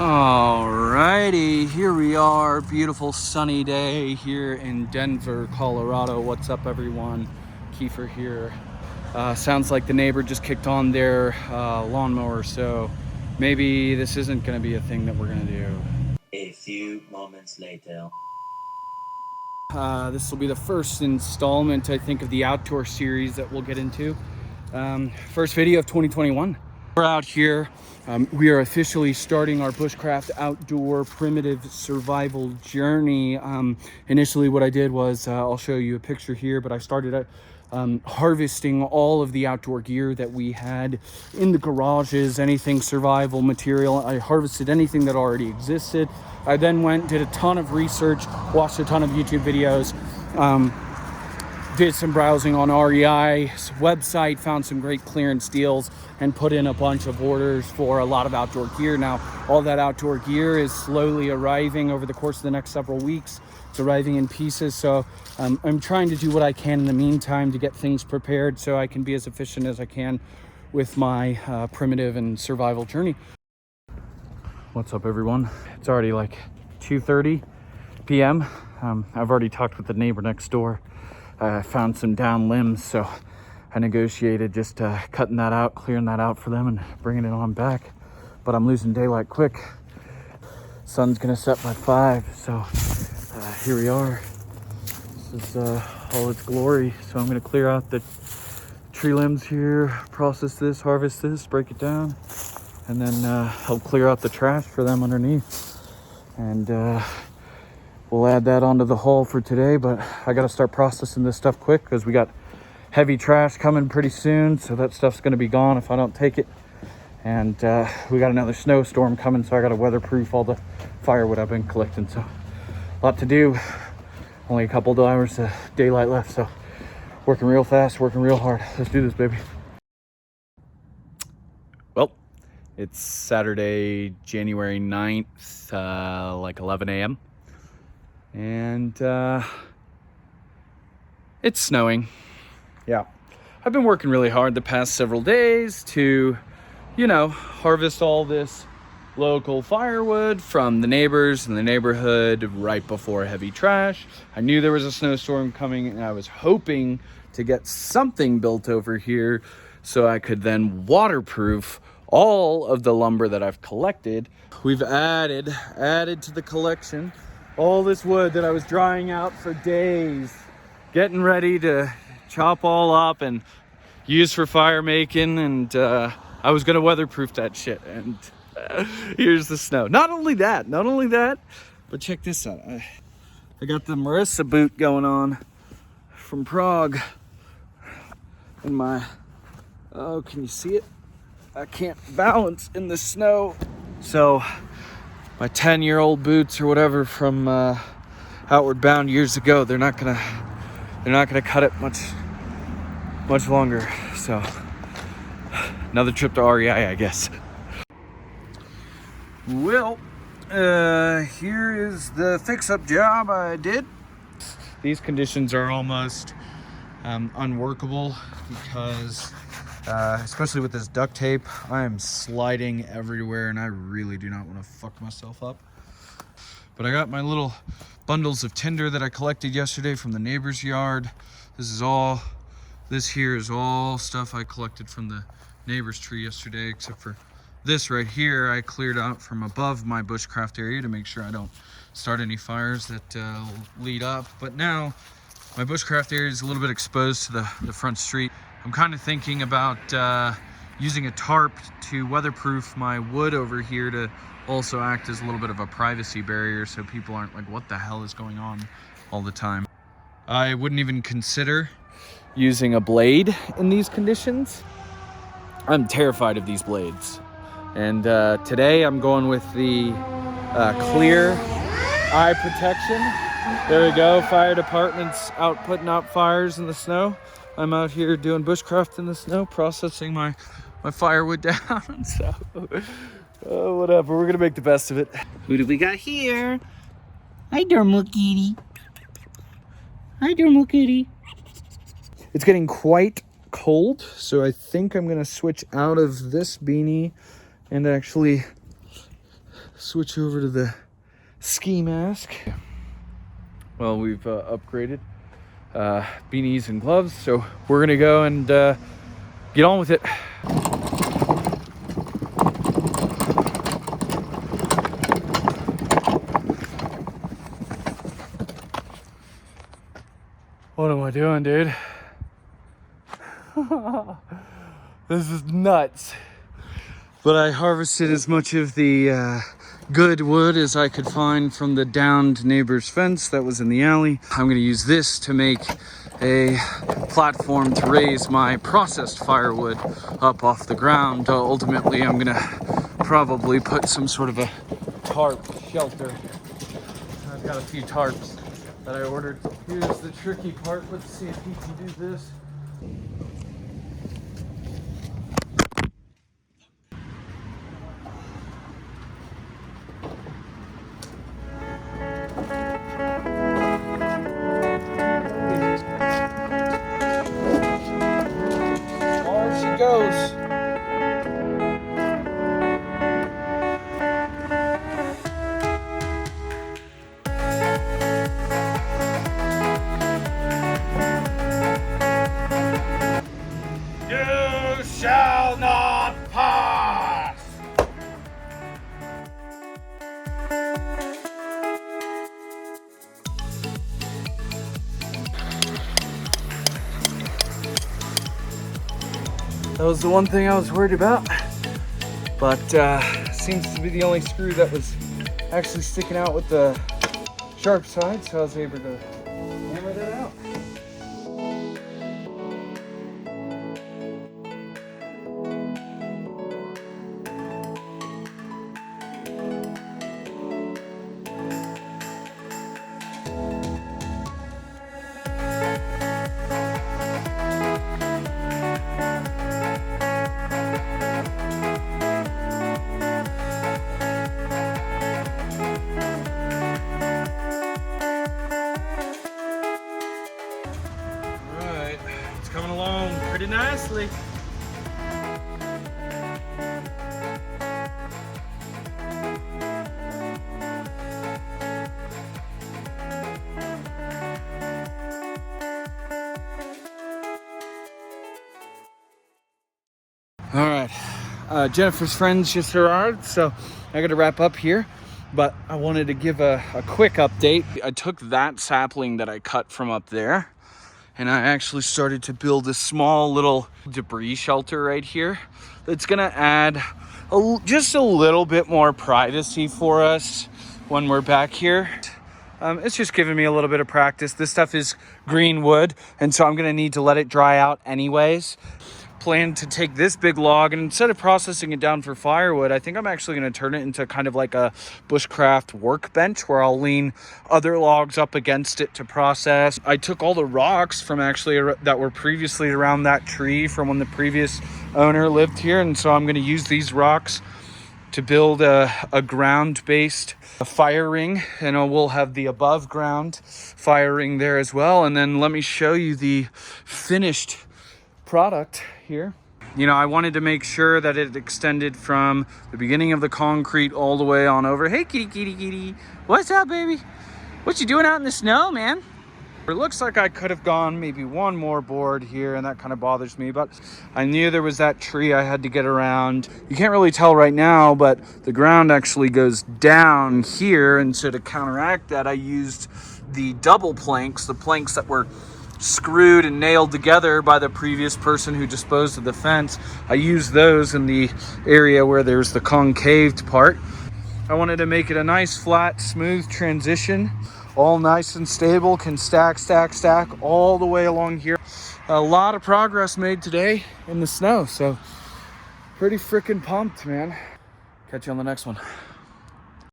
Alrighty, here we are, beautiful sunny day here in Denver, Colorado. What's up, everyone? Kiefer here. Sounds like the neighbor just kicked on their lawnmower, so maybe this isn't going to be a thing that we're going to do. A few moments later. This will be the first installment, I think, of the outdoor series that we'll get into. First video of 2021. We're out here. We are officially starting our Bushcraft outdoor primitive survival journey. Initially what I did was, I'll show you a picture here, but I started harvesting all of the outdoor gear that we had in the garages, anything survival material. I harvested anything that already existed. I then went, did a ton of research, watched a ton of YouTube videos, did some browsing on REI's website, found some great clearance deals, and put in a bunch of orders for a lot of outdoor gear. Now, all that outdoor gear is slowly arriving over the course of the next several weeks. It's arriving in pieces, so I'm trying to do what I can in the meantime to get things prepared so I can be as efficient as I can with my primitive and survival journey. What's up, everyone? It's already like 2:30 p.m. I've already talked with the neighbor next door. I found some down limbs, so I negotiated just cutting that out, clearing that out for them, and bringing it on back. But I'm losing daylight quick. Sun's gonna set by 5, so here we are. This is all its glory. So I'm gonna clear out the tree limbs here, process this, harvest this, break it down, and then help clear out the trash for them underneath. And we'll add that onto the haul for today, but I got to start processing this stuff quick because we got heavy trash coming pretty soon, so that stuff's going to be gone if I don't take it. And we got another snowstorm coming, so I got to weatherproof all the firewood I've been collecting. So a lot to do. Only a couple of hours of daylight left, so working real fast, working real hard. Let's do this, baby. Well, it's Saturday, January 9th, like 11 a.m. And it's snowing. Yeah, I've been working really hard the past several days to, you know, harvest all this local firewood from the neighbors in the neighborhood right before heavy trash. I knew there was a snowstorm coming, and I was hoping to get something built over here so I could then waterproof all of the lumber that I've collected. We've added to the collection all this wood that I was drying out for days, getting ready to chop all up and use for fire making. And I was gonna weatherproof that shit, and here's the snow. Not only that, but check this out. I got the Marissa boot going on from Prague, and my, oh, can you see it? I can't balance in the snow. So my 10-year-old boots or whatever from Outward Bound years ago, they're not gonna cut it much longer. So another trip to REI, I guess. Well, here is the fix-up job I did. These conditions are almost unworkable because especially with this duct tape, I am sliding everywhere, and I really do not want to fuck myself up. But I got my little bundles of tinder that I collected yesterday from the neighbor's yard. This here is all stuff I collected from the neighbor's tree yesterday, except for this right here I cleared out from above my bushcraft area to make sure I don't start any fires that lead up. But now my bushcraft area is a little bit exposed to the front street. I'm kind of thinking about using a tarp to weatherproof my wood over here to also act as a little bit of a privacy barrier so people aren't like, what the hell is going on all the time. I wouldn't even consider using a blade in these conditions. I'm terrified of these blades. And today I'm going with the clear eye protection. There we go, fire department's out putting out fires in the snow. I'm out here doing bushcraft in the snow, processing my firewood down. So, whatever, we're gonna make the best of it. Who do we got here? Hi, Dermal Kitty. Hi, Dermal Kitty. It's getting quite cold, so I think I'm gonna switch out of this beanie and actually switch over to the ski mask. Well, we've upgraded beanies and gloves, so we're gonna go and get on with it. What am I doing, dude? This is nuts. But I harvested as much of the good wood as I could find from the downed neighbor's fence that was in the alley. I'm gonna use this to make a platform to raise my processed firewood up off the ground. Ultimately, I'm gonna probably put some sort of a tarp shelter. I've got a few tarps that I ordered. Here's the tricky part. Let's see if he can do this. Goes. You shall not pass. That was the one thing I was worried about, but seems to be the only screw that was actually sticking out with the sharp side, so I was able to hammer that out. Coming along pretty nicely. All right, Jennifer's friends just arrived, so I gotta wrap up here. But I wanted to give a quick update. I took that sapling that I cut from up there, and I actually started to build a small little debris shelter right here that's gonna add just a little bit more privacy for us when we're back here. It's just giving me a little bit of practice. This stuff is green wood, and so I'm gonna need to let it dry out anyways. Plan to take this big log, and instead of processing it down for firewood, I think I'm actually going to turn it into kind of like a bushcraft workbench where I'll lean other logs up against it to process. I took all the rocks from actually that were previously around that tree from when the previous owner lived here, and so I'm going to use these rocks to build a ground-based fire ring, and we'll have the above ground fire ring there as well. And then let me show you the finished product here. You know, I wanted to make sure that it extended from the beginning of the concrete all the way on over. Hey, kitty, kitty, kitty. What's up, baby? What you doing out in the snow, man? It looks like I could have gone maybe one more board here, and that kind of bothers me, but I knew there was that tree I had to get around. You can't really tell right now, but the ground actually goes down here, and so to counteract that, I used the double planks, the planks that were screwed and nailed together by the previous person who disposed of the fence. I used those in the area where there's the concaved part. I wanted to make it a nice, flat, smooth transition, all nice and stable, can stack, stack, stack all the way along here. A lot of progress made today in the snow, so pretty freaking pumped, man. Catch you on the next one.